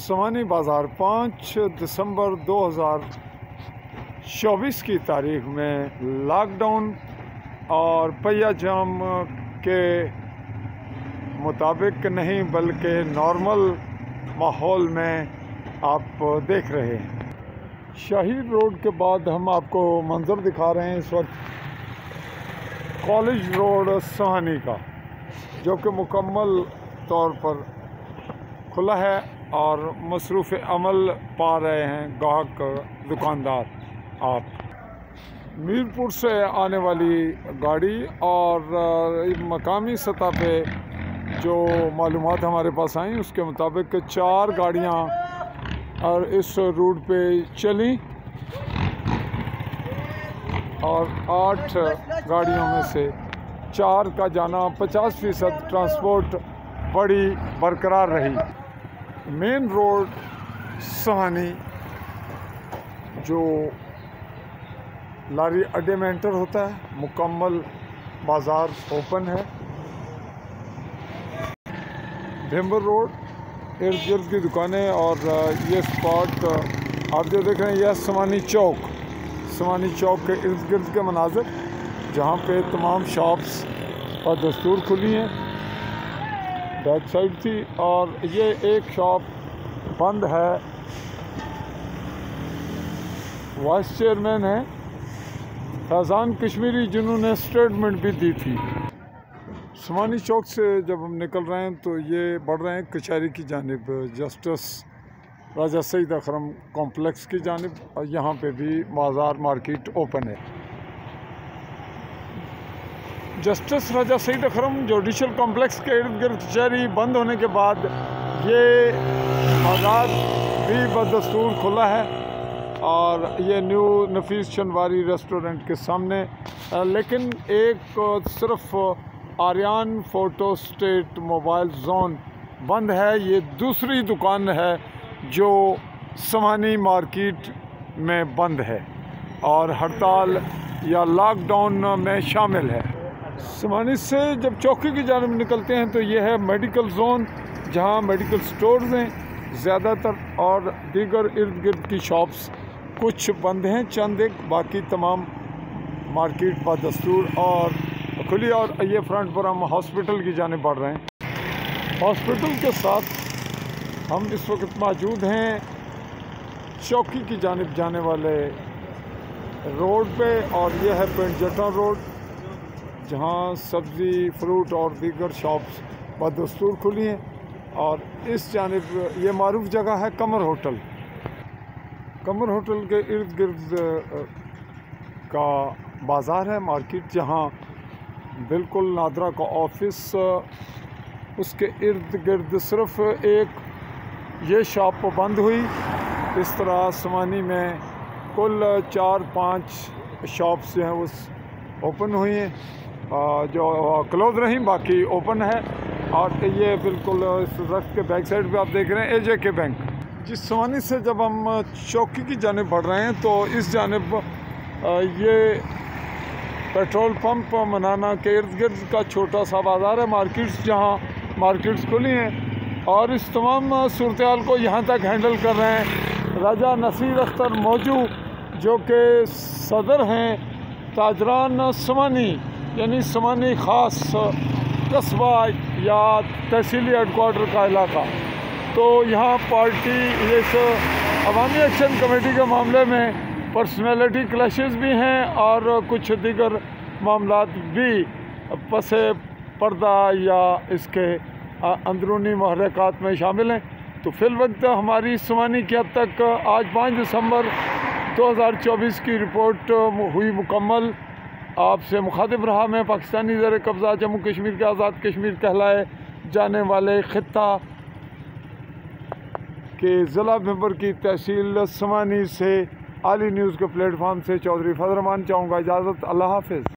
समानी बाज़ार 5 दिसंबर 2024 की तारीख में लॉकडाउन और पहिया जाम के मुताबिक नहीं बल्कि नॉर्मल माहौल में आप देख रहे हैं। शहीद रोड के बाद हम आपको मंजर दिखा रहे हैं इस वक्त कॉलेज रोड समानी का, जो कि मुकम्मल तौर पर खुला है और मसरूफ़ अमल पा रहे हैं गाहक दुकानदार। आप मीरपुर से आने वाली गाड़ी और मकामी सतह पे जो मालूमात हमारे पास आई उसके मुताबिक 4 गाड़ियाँ और इस रूट पे चली और 8 गाड़ियों में से 4 का जाना 50% ट्रांसपोर्ट बड़ी बरकरार रही। मेन रोड समानी जो लारी अड्डे में एंटर होता है, मुकम्मल बाज़ार ओपन है। भेम्बर रोड इर्द गिर्द की दुकानें और ये स्पॉट आप जो देख रहे हैं यह समानी चौक के इर्द गिर्द के मनाज़र, जहाँ पे तमाम शॉप्स और दस्तूर खुली हैं। बैक साइड थी और ये एक शॉप बंद है, वाइस चेयरमैन है फैज़ान कश्मीरी, जिन्होंने स्टेटमेंट भी दी थी। समानी चौक से जब हम निकल रहे हैं तो ये बढ़ रहे हैं कचहरी की जानिब, जस्टिस राजा सईद अकरम कॉम्प्लेक्स की जानिब, और यहाँ पे भी बाज़ार मार्केट ओपन है। जस्टिस राजा सईद अकरम जुडिशल कॉम्प्लेक्स के इर्द गिर्द कचहरी बंद होने के बाद ये बाज़ार भी बदस्तूर खुला है और ये न्यू नफीस शनवारी रेस्टोरेंट के सामने, लेकिन एक सिर्फ Aryan photo state mobile zone बंद है। ये दूसरी दुकान है जो समानी मार्केट में बंद है और हड़ताल या लॉकडाउन में शामिल है। समानी से जब चौकी की जानिब निकलते हैं तो ये है मेडिकल जोन, जहाँ मेडिकल स्टोर्स हैं ज़्यादातर और दीगर इर्द गिर्द की शॉप्स कुछ बंद हैं, चंद एक, बाकी तमाम मार्केट बदस्तूर और खुली। और ये फ्रंट पर हम हॉस्पिटल की जानिब बढ़ रहे हैं। हॉस्पिटल के साथ हम इस वक्त मौजूद हैं चौकी की जानिब जाने वाले रोड पे, और यह है पिंड जटा रोड, जहाँ सब्ज़ी, फ्रूट और दीगर शॉप्स बदस्तूर खुली हैं। और इस जानिब ये मारूफ जगह है कमर होटल। कमर होटल के इर्द गिर्द का बाज़ार है, मार्केट, जहाँ बिल्कुल नादरा का ऑफिस, उसके इर्द गिर्द सिर्फ एक ये शॉप बंद हुई। इस तरह समानी में कुल 4-5 शॉप्स जो हैं वो ओपन हुई हैं, जो क्लोज रहीं, बाकी ओपन है। और ये बिल्कुल इस दरख्त के बैक साइड पे आप देख रहे हैं AJK बैंक। जिस समानी से जब हम चौकी की जानिब बढ़ रहे हैं तो इस जानिब ये पेट्रोल पंप मनाना के इर्द गिर्द का छोटा सा बाज़ार है, मार्केट्स, जहाँ मार्केट्स खुली हैं। और इस तमाम सूरत हाल को यहाँ तक हैंडल कर रहे हैं राजा नसीर अख्तर मौजू, जो कि सदर हैं ताजरान समानी, यानी समानी ख़ास कस्बा या तहसीली हेडक्वार्टर का इलाका। तो यहाँ पार्टी इस अवामी एक्शन कमेटी के मामले में पर्सनैलिटी क्लैशेस भी हैं और कुछ दीगर मामलात भी पसे पर्दा या इसके अंदरूनी महरक़ात में शामिल हैं। तो फ़िलवक्त हमारी समानी की अब तक आज 5 दिसंबर 2024 की रिपोर्ट हुई मुकम्मल। आपसे मुखातिब रहा मैं पाकिस्तानी ज़र कब्ज़ा जम्मू कश्मीर के आज़ाद कश्मीर कहलाए जाने वाले ख़ित्ता के ज़िला भेम्बर की तहसील समानी से आली न्यूज़ के प्लेटफार्म से चौधरी फजल रहमान चाहूँगा इजाज़त। अल्लाह हाफ़िज़।